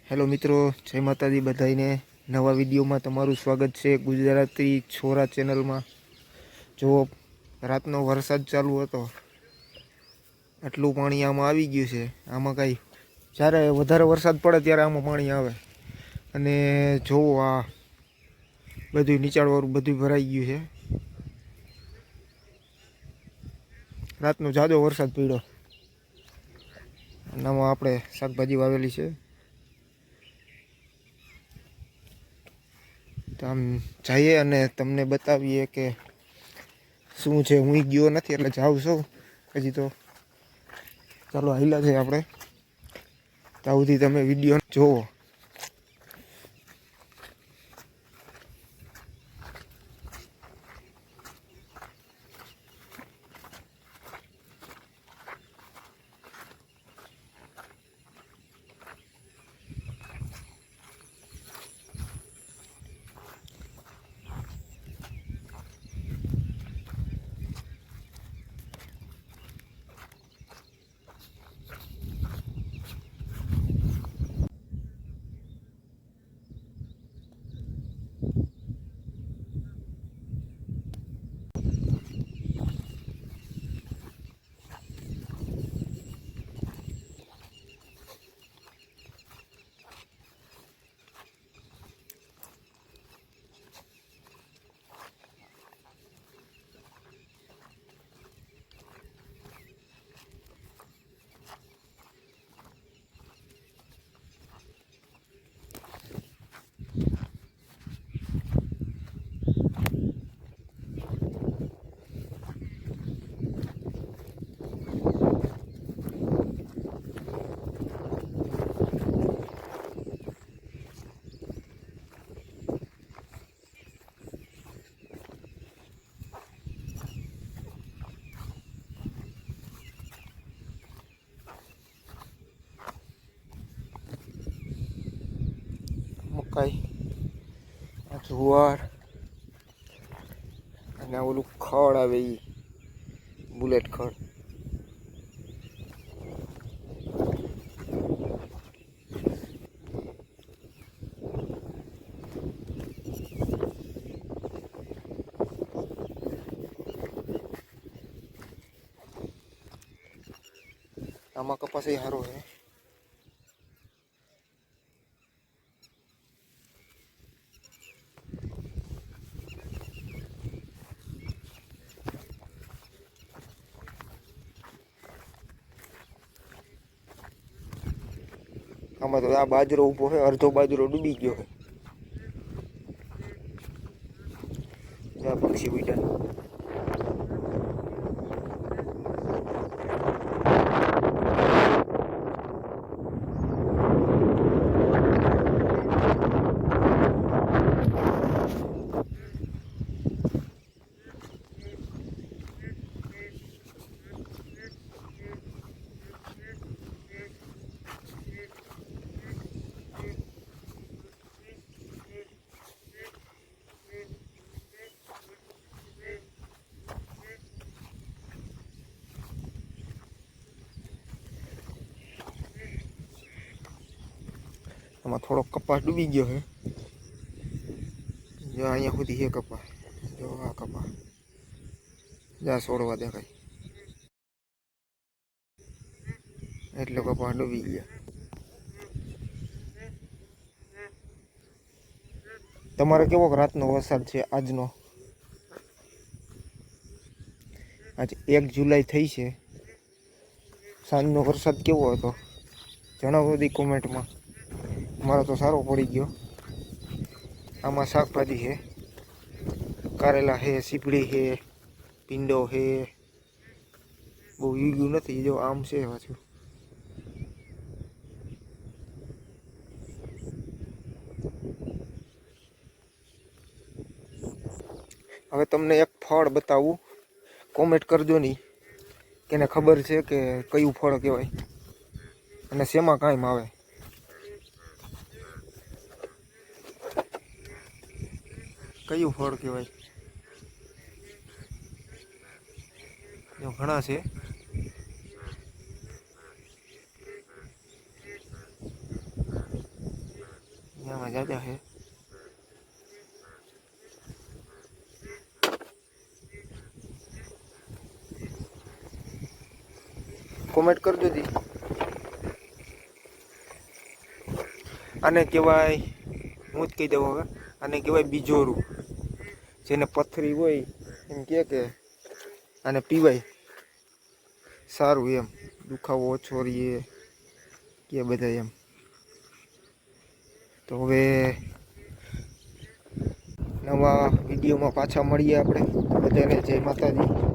Hello મિત્રો, જય માતાજી બધાઈને નવા વિડીયોમાં તમારું સ્વાગત છે ગુજરાતી છોરા ચેનલમાં। જો રાતનો વરસાદ ચાલુ હતો, આટલું પાણી આમાં આવી ગયું છે। આમાં કાંઈ જ્યારે વધારે વરસાદ પડે ત્યારે આમાં પાણી આવે અને જોવો આ બધું નીચાણવાળું બધું ભરાઈ ગયું છે। રાતનો જાજો વરસાદ પડ્યો અને આમાં આપણે શાકભાજી વાવેલી છે। તો આમ જઈએ અને તમને બતાવીએ કે શું છે। હું ગયો નથી એટલે જાઉં છું હજી તો। ચાલો હાલ્યા છે આપણે, ત્યાં સુધી તમે વિડીયો જોવો। મકાઈ, આ જુવાર અને આ ઓલું ખડ આવે એ બુલેટ ખડ। આમાં કપાસ એ સારો છે। આમાં તો આ બાજરો ઊભો છે, અડધો બાજરો ડૂબી ગયો છે। આ પક્ષી ઉડ્યા। આમાં થોડોક કપાસ ડૂબી ગયો છે। જો અહીંયા સુધી છે કપાસ, જો આ કપાસ જ્યાં છોડવા દેખાય એટલો કપાસ ડૂબી ગયા। તમારે કેવો રાતનો વરસાદ છે આજનો? આજે 1 જુલાઈ થઈ છે। સાંજનો વરસાદ કેવો હતો જણાવો દી કોમેન્ટમાં। મારો તો સારો પડી ગયો। આમાં શાકભાજી છે, કારેલા છે, સીપડી છે, ભીંડો છે। બહુ વીગ્યું નથી, જો આમ છે પાછું। હવે તમને એક ફળ બતાવું, કોમેન્ટ કરજો નહીં કેને ખબર છે કે કયું ફળ કહેવાય અને શેમાં કામ આવે। કયું ફળ કહેવાય? જો ઘણા છે। એમાં જાજા છે. કોમેન્ટ કરજો જી. આને કહેવાય, હું જ કહી દઉં હવે, આને કહેવાય બીજોરું. જેને પથરી હોય એમ કે આને પીવાય સારું એમ, દુખાવો ઓછો રહીએ કે બધા એમ. તો હવે નવા વિડીયોમાં પાછા મળીએ આપણે. બધાને જય માતાજી.